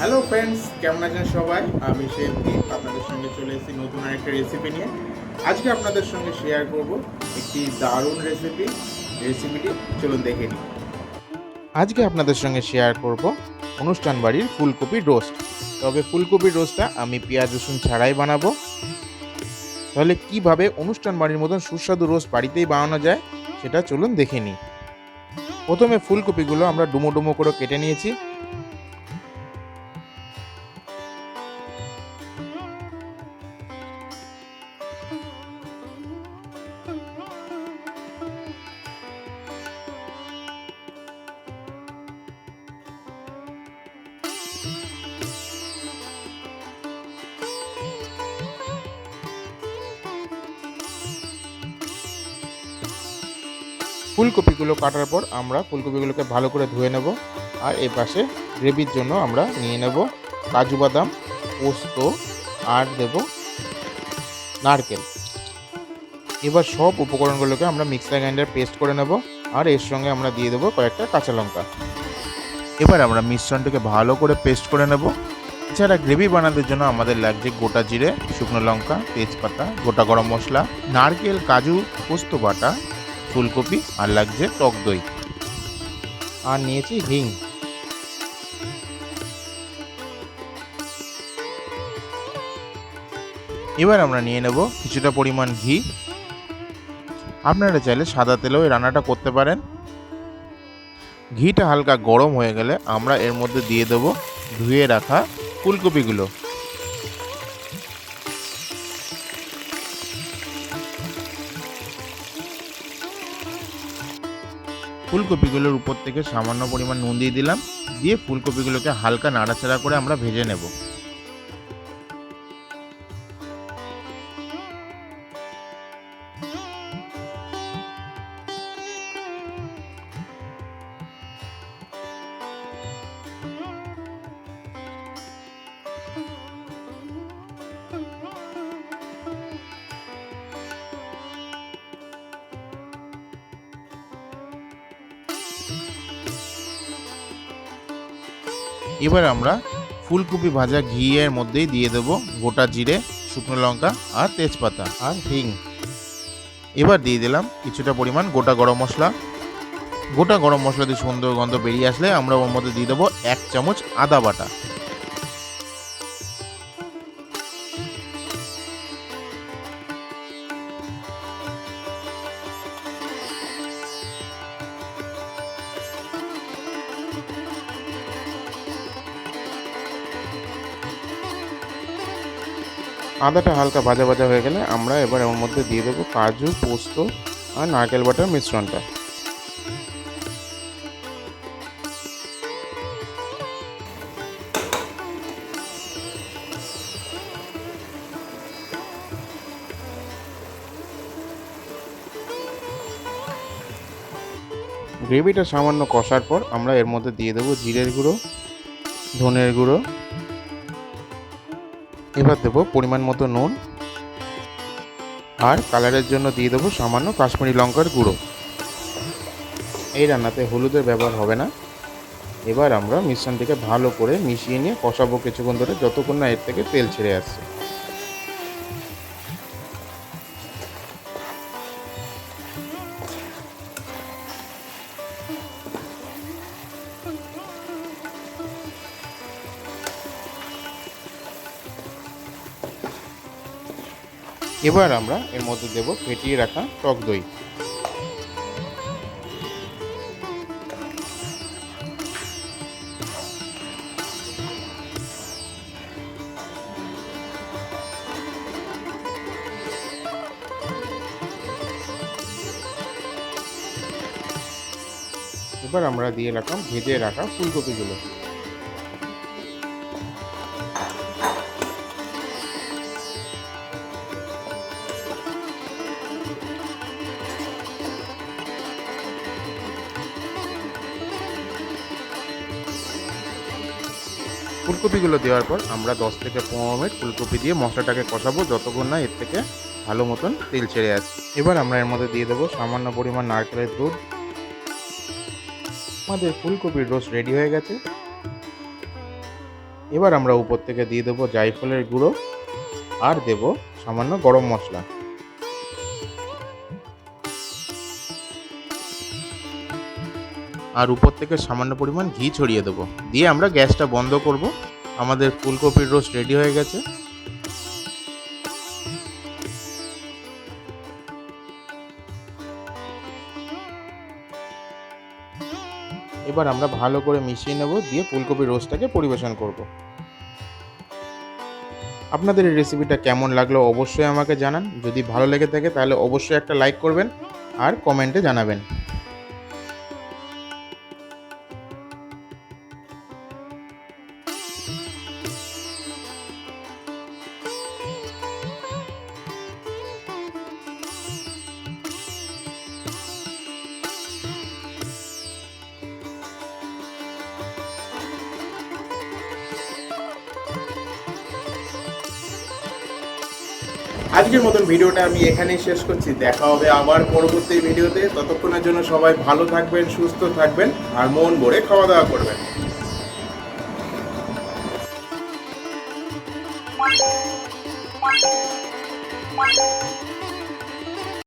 Hello friends, কেমন আছেন সবাই? আমি শেফদীপ আপনাদের সঙ্গে চলে এসেছি নতুন আরেকটা রেসিপি নিয়ে। আজকে আপনাদের সঙ্গে শেয়ার করব একটি দারুণ রেসিপিটি চলুন দেখে নিই। আজকে আপনাদের সঙ্গে শেয়ার করব অনুষ্ঠান বাড়ির ফুলকপি রোস্ট। তবে ফুলকপির রোস্টটা আমি পেঁয়াজ রসুন ছাড়াই বানাবো। তাহলে কিভাবে অনুষ্ঠান বাড়ির মতন সুস্বাদু রোস্ট বাড়িতেই বানানো যায় সেটা চলুন দেখে নিই। প্রথমে ফুলকপিগুলো আমরা ডুমো ডুমো করে কেটে নিয়েছি। ফুলকপিগুলো কাটার পর আমরা ফুলকপিগুলোকে ভালো করে ধুয়ে নেব। আর এই পাশে গ্রেভির জন্য আমরা নিয়ে নেব কাজু বাদাম, পোস্ত আর দেব নারকেল। এবার সব উপকরণগুলোকে আমরা মিক্সার গ্রাইন্ডার পেস্ট করে নেব। আর এর সঙ্গে আমরা দিয়ে দেবো কয়েকটা কাঁচা লঙ্কা। এবার আমরা মিশ্রণটাকে ভালো করে পেস্ট করে নেব। এছাড়া গ্রেভি বানানোর জন্য আমাদের লাগছে গোটা জিরে, শুকনো লঙ্কা, তেজপাতা, গোটা গরম মশলা, নারকেল, কাজু, পোস্ত বাটা, ফুলকপি আর লাগছে টক দই আর নিয়েছি হিং। এবার আমরা নিয়ে নেব কিছুটা পরিমাণ ঘি। আপনারা চাইলে সাদা তেলেও এই রান্নাটা করতে পারেন। ঘিটা হালকা গরম হয়ে গেলে আমরা এর মধ্যে দিয়ে দেব ধুয়ে রাখা ফুলকপিগুলো। ফুলকপিগুলোর উপর থেকে সামান্য পরিমাণ নুন দিয়ে দিলাম, দিয়ে ফুলকপিগুলোকে হালকা নাড়াচাড়া করে আমরা ভেজে নেব। এবার আমরা ফুলকপি ভাজা ঘিয়ের মধ্যেই দিয়ে দেব গোটা জিরে, শুকনো লঙ্কা আর তেজপাতা আর হিং। এবার দিয়ে দিলাম কিছুটা পরিমাণ গোটা গরম মশলা। গোটা গরম মশলা দিয়ে সুন্দর গন্ধ বেরিয়ে আসলে আমরা ওর মধ্যে দিয়ে দেবো 1 চামচ আদা বাটা। আদাটা হালকা ভাজা ভাজা হয়ে গেলে আমরা এবার ওর মধ্যে দিয়ে দেবো কাজু, পোস্ত আর নারকেল বাটার মিশ্রণটা। গ্রেভিটা সামান্য কষার পর আমরা এর মধ্যে দিয়ে দেবো জিরের গুঁড়ো, ধনের গুঁড়ো। এবার দেবো পরিমাণ মতো নুন আর কালারের জন্য দিয়ে দেবো সামান্য কাশ্মীরি লঙ্কার গুঁড়ো। এই রান্নাতে হলুদের ব্যবহার হবে না। এবার আমরা মিশ্রণটিকে ভালো করে মিশিয়ে নিয়ে কষাবো কিছুক্ষণ ধরে, যতক্ষণ না এর থেকে তেল ছেড়ে আসছে। এবার আমরা এর মধ্যে দেব ফেটিয়ে রাখা টক দই। এবার আমরা দিয়ে রাখলাম ভেজে রাখা ফুলকপিগুলো। ফুলকপিগুলো দেওয়ার পর আমরা 10 থেকে 15 মিনিট ফুলকপি দিয়ে মশলাটাকে কষাবো, যতক্ষণ না এর থেকে ভালো মতন তেল ছেড়ে আসে। এবার আমরা এর মধ্যে দিয়ে দেবো সামান্য পরিমাণ নারকেলের দুধ। আমাদের ফুলকপির রোস্ট রেডি হয়ে গেছে। এবার আমরা উপর থেকে দিয়ে দেবো জায়ফলের গুঁড়ো আর দেব সামান্য গরম মশলা। আর উপর থেকে সামান্য পরিমাণ ঘি ছড়িয়ে দেবো, দিয়ে আমরা গ্যাসটা বন্ধ করব। আমাদের ফুলকপির রোস্ট রেডি হয়ে গেছে। এবার আমরা ভালো করে মিশিয়ে নেব, দিয়ে ফুলকপির রোস্টটাকে পরিবেশন করব। আপনাদের এই রেসিপিটা কেমন লাগলো অবশ্যই আমাকে জানান। যদি ভালো লেগে থাকে তাহলে অবশ্যই একটা লাইক করবেন আর কমেন্টে জানাবেন। আজকের মতন ভিডিওটা আমি এখানেই শেষ করছি। দেখা হবে আবার পরবর্তী ভিডিওতে। ততক্ষণের জন্য সবাই ভালো থাকবেন, সুস্থ থাকবেন আর মন ভরে খাওয়া দাওয়া করবেন।